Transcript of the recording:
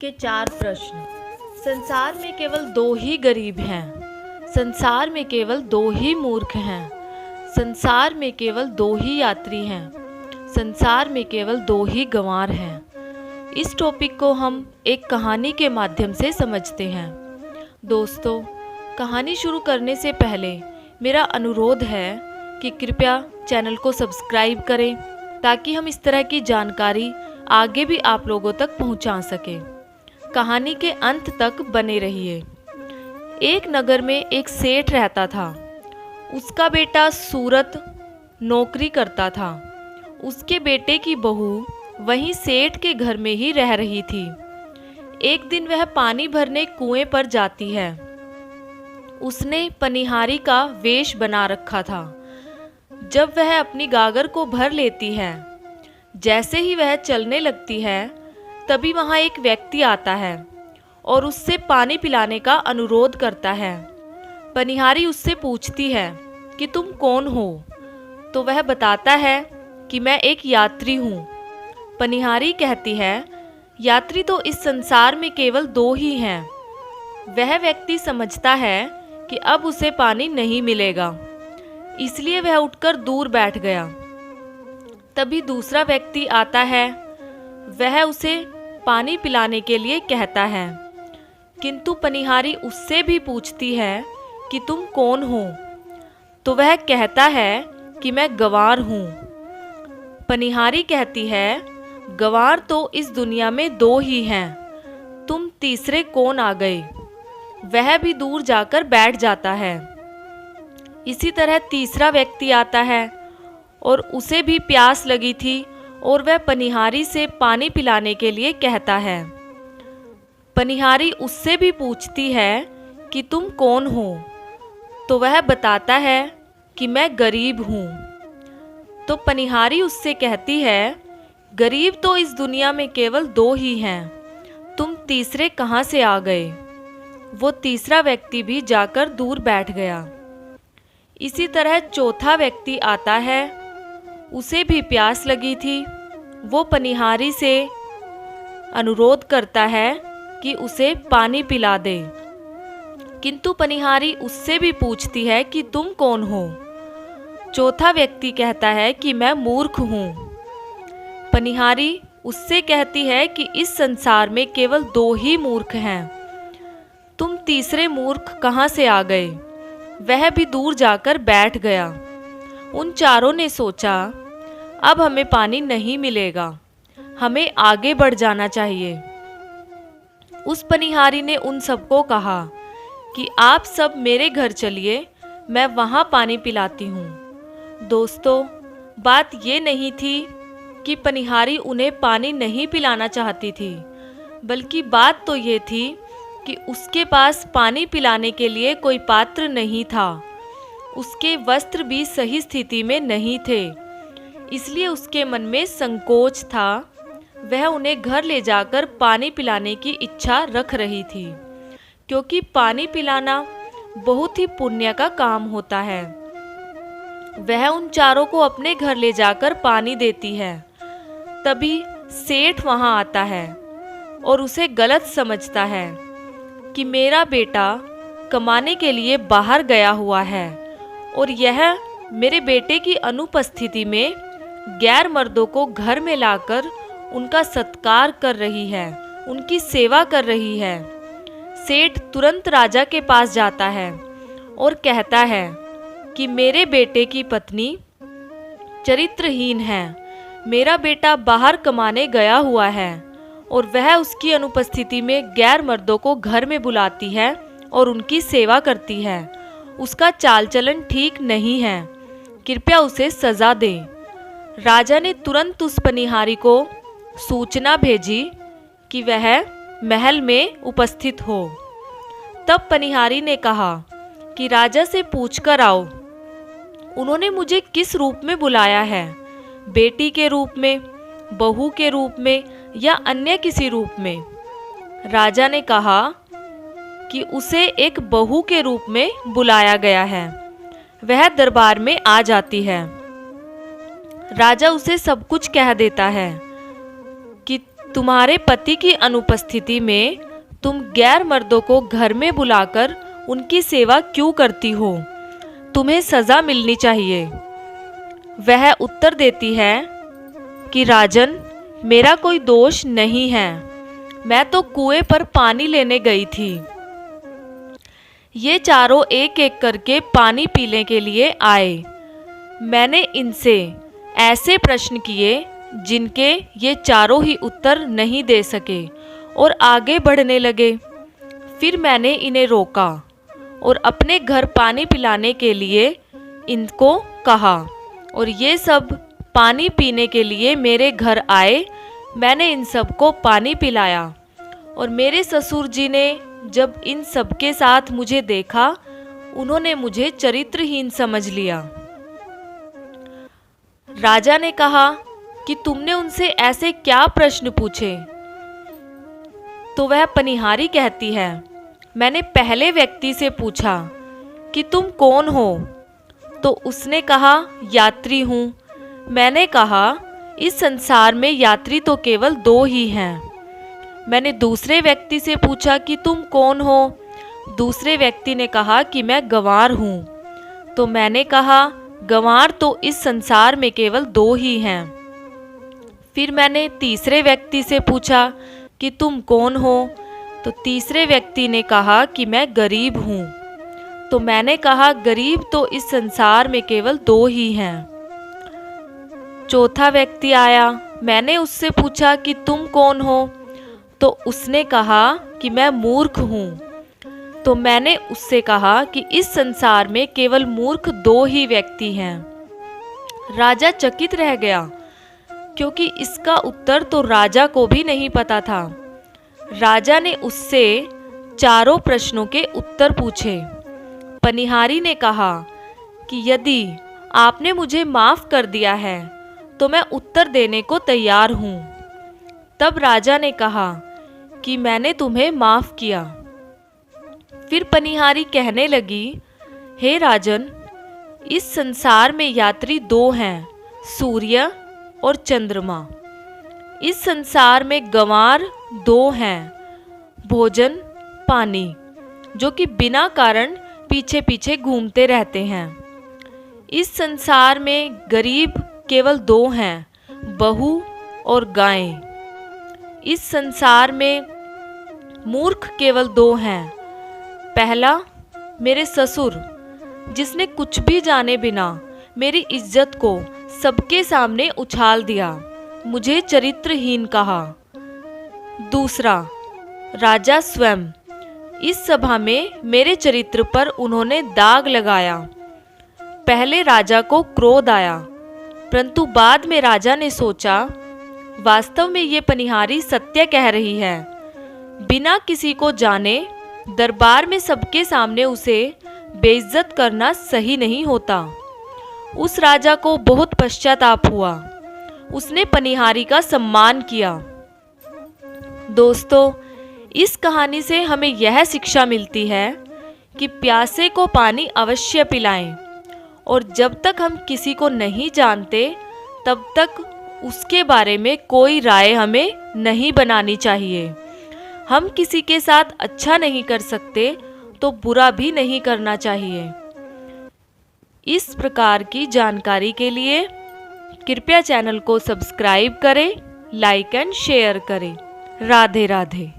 के 4 प्रश्न। संसार में केवल 2 ही गरीब हैं। संसार में केवल 2 ही मूर्ख हैं। संसार में केवल 2 ही यात्री हैं। संसार में केवल 2 ही गंवार हैं। इस टॉपिक को हम एक कहानी के माध्यम से समझते हैं। दोस्तों, कहानी शुरू करने से पहले मेरा अनुरोध है कि कृपया चैनल को सब्सक्राइब करें ताकि हम इस तरह की जानकारी आगे भी आप लोगों तक पहुंचा सकें। कहानी के अंत तक बने रहिए। एक नगर में एक सेठ रहता था। उसका बेटा सूरत नौकरी करता था। उसके बेटे की बहू वहीं सेठ के घर में ही रह रही थी। एक दिन वह पानी भरने कुएं पर जाती है। उसने पनिहारी का वेश बना रखा था। जब वह अपनी गागर को भर लेती है, जैसे ही वह चलने लगती है, तभी वहाँ एक व्यक्ति आता है और उससे पानी पिलाने का अनुरोध करता है। पनिहारी उससे पूछती है कि तुम कौन हो? तो वह बताता है कि मैं एक यात्री हूँ। पनिहारी कहती है, यात्री तो इस संसार में केवल 2 ही हैं। वह व्यक्ति समझता है कि अब उसे पानी नहीं मिलेगा, इसलिए वह उठकर दूर बैठ गया। तभी दूसरा व्यक्ति आता है। वह उसे पानी पिलाने के लिए कहता है, किंतु पनिहारी उससे भी पूछती है कि तुम कौन हो? तो वह कहता है कि मैं गंवार हूँ। पनिहारी कहती है, गंवार तो इस दुनिया में 2 ही हैं, तुम तीसरे कौन आ गए? वह भी दूर जाकर बैठ जाता है। इसी तरह तीसरा व्यक्ति आता है और उसे भी प्यास लगी थी और वह पनिहारी से पानी पिलाने के लिए कहता है। पनिहारी उससे भी पूछती है कि तुम कौन हो? तो वह बताता है कि मैं गरीब हूँ। तो पनिहारी उससे कहती है, गरीब तो इस दुनिया में केवल 2 ही हैं, तुम तीसरे कहाँ से आ गए? वो तीसरा व्यक्ति भी जाकर दूर बैठ गया। इसी तरह चौथा व्यक्ति आता है। उसे भी प्यास लगी थी। वो पनिहारी से अनुरोध करता है कि उसे पानी पिला दे, किंतु पनिहारी उससे भी पूछती है कि तुम कौन हो? चौथा व्यक्ति कहता है कि मैं मूर्ख हूँ। पनिहारी उससे कहती है कि इस संसार में केवल 2 ही मूर्ख हैं, तुम तीसरे मूर्ख कहाँ से आ गए? वह भी दूर जाकर बैठ गया। उन चारों ने सोचा, अब हमें पानी नहीं मिलेगा, हमें आगे बढ़ जाना चाहिए। उस पनिहारी ने उन सबको कहा कि आप सब मेरे घर चलिए, मैं वहाँ पानी पिलाती हूँ। दोस्तों, बात ये नहीं थी कि पनिहारी उन्हें पानी नहीं पिलाना चाहती थी, बल्कि बात तो ये थी कि उसके पास पानी पिलाने के लिए कोई पात्र नहीं था। उसके वस्त्र भी सही स्थिति में नहीं थे, इसलिए उसके मन में संकोच था। वह उन्हें घर ले जाकर पानी पिलाने की इच्छा रख रही थी, क्योंकि पानी पिलाना बहुत ही पुण्य का काम होता है। वह उन चारों को अपने घर ले जाकर पानी देती है। तभी सेठ वहां आता है और उसे गलत समझता है कि मेरा बेटा कमाने के लिए बाहर गया हुआ है और यह मेरे बेटे की अनुपस्थिति में गैर मर्दों को घर में लाकर उनका सत्कार कर रही है, उनकी सेवा कर रही है। सेठ तुरंत राजा के पास जाता है और कहता है कि मेरे बेटे की पत्नी चरित्रहीन है। मेरा बेटा बाहर कमाने गया हुआ है और वह उसकी अनुपस्थिति में गैर मर्दों को घर में बुलाती है और उनकी सेवा करती है। उसका चाल चलन ठीक नहीं है, कृपया उसे सजा दें। राजा ने तुरंत उस पनिहारी को सूचना भेजी कि वह महल में उपस्थित हो। तब पनिहारी ने कहा कि राजा से पूछकर आओ, उन्होंने मुझे किस रूप में बुलाया है? बेटी के रूप में, बहू के रूप में या अन्य किसी रूप में? राजा ने कहा कि उसे एक बहू के रूप में बुलाया गया है। वह दरबार में आ जाती है। राजा उसे सब कुछ कह देता है कि तुम्हारे पति की अनुपस्थिति में तुम गैर मर्दों को घर में बुलाकर उनकी सेवा क्यों करती हो? तुम्हें सज़ा मिलनी चाहिए। वह उत्तर देती है कि राजन, मेरा कोई दोष नहीं है, मैं तो कुएं पर पानी लेने गई थी। ये चारों एक एक करके पानी पीने के लिए आए। मैंने इनसे ऐसे प्रश्न किए जिनके ये चारों ही उत्तर नहीं दे सके और आगे बढ़ने लगे। फिर मैंने इन्हें रोका और अपने घर पानी पिलाने के लिए इनको कहा और ये सब पानी पीने के लिए मेरे घर आए। मैंने इन सबको पानी पिलाया और मेरे ससुर जी ने जब इन सब के साथ मुझे देखा, उन्होंने मुझे चरित्रहीन समझ लिया। राजा ने कहा कि तुमने उनसे ऐसे क्या प्रश्न पूछे? तो वह पनिहारी कहती है, मैंने पहले व्यक्ति से पूछा कि तुम कौन हो? तो उसने कहा, यात्री हूँ। मैंने कहा, इस संसार में यात्री तो केवल दो ही हैं। मैंने दूसरे व्यक्ति से पूछा कि तुम कौन हो? दूसरे व्यक्ति ने कहा कि मैं गंवार हूँ। तो मैंने कहा, गंवार तो इस संसार में केवल दो ही हैं। फिर मैंने तीसरे व्यक्ति से पूछा कि तुम कौन हो? तो तीसरे व्यक्ति ने कहा कि मैं गरीब हूँ। तो मैंने कहा, गरीब तो इस संसार में केवल दो ही हैं। चौथा व्यक्ति आया। मैंने उससे पूछा कि तुम कौन हो? तो उसने कहा कि मैं मूर्ख हूँ। तो मैंने उससे कहा कि इस संसार में केवल मूर्ख दो ही व्यक्ति हैं। राजा चकित रह गया, क्योंकि इसका उत्तर तो राजा को भी नहीं पता था। राजा ने उससे चारों प्रश्नों के उत्तर पूछे। पनिहारी ने कहा कि यदि आपने मुझे माफ़ कर दिया है तो मैं उत्तर देने को तैयार हूँ। तब राजा ने कहा कि मैंने तुम्हें माफ़ किया। फिर पनिहारी कहने लगी, हे राजन, इस संसार में यात्री दो हैं, सूर्य और चंद्रमा। इस संसार में गंवार दो हैं, भोजन पानी, जो कि बिना कारण पीछे पीछे घूमते रहते हैं। इस संसार में गरीब केवल दो हैं, बहू और गायें। इस संसार में मूर्ख केवल दो हैं। पहला, मेरे ससुर, जिसने कुछ भी जाने बिना मेरी इज्जत को सबके सामने उछाल दिया, मुझे चरित्रहीन कहा। दूसरा, राजा स्वयं, इस सभा में मेरे चरित्र पर उन्होंने दाग लगाया। पहले राजा को क्रोध आया, परंतु बाद में राजा ने सोचा, वास्तव में ये पनिहारी सत्य कह रही है। बिना किसी को जाने दरबार में सबके सामने उसे बेइज्जत करना सही नहीं होता। उस राजा को बहुत पश्चाताप हुआ। उसने पनिहारी का सम्मान किया। दोस्तों, इस कहानी से हमें यह शिक्षा मिलती है कि प्यासे को पानी अवश्य पिलाएं, और जब तक हम किसी को नहीं जानते तब तक उसके बारे में कोई राय हमें नहीं बनानी चाहिए। हम किसी के साथ अच्छा नहीं कर सकते तो बुरा भी नहीं करना चाहिए। इस प्रकार की जानकारी के लिए कृपया चैनल को सब्सक्राइब करें, लाइक एंड शेयर करें। राधे राधे।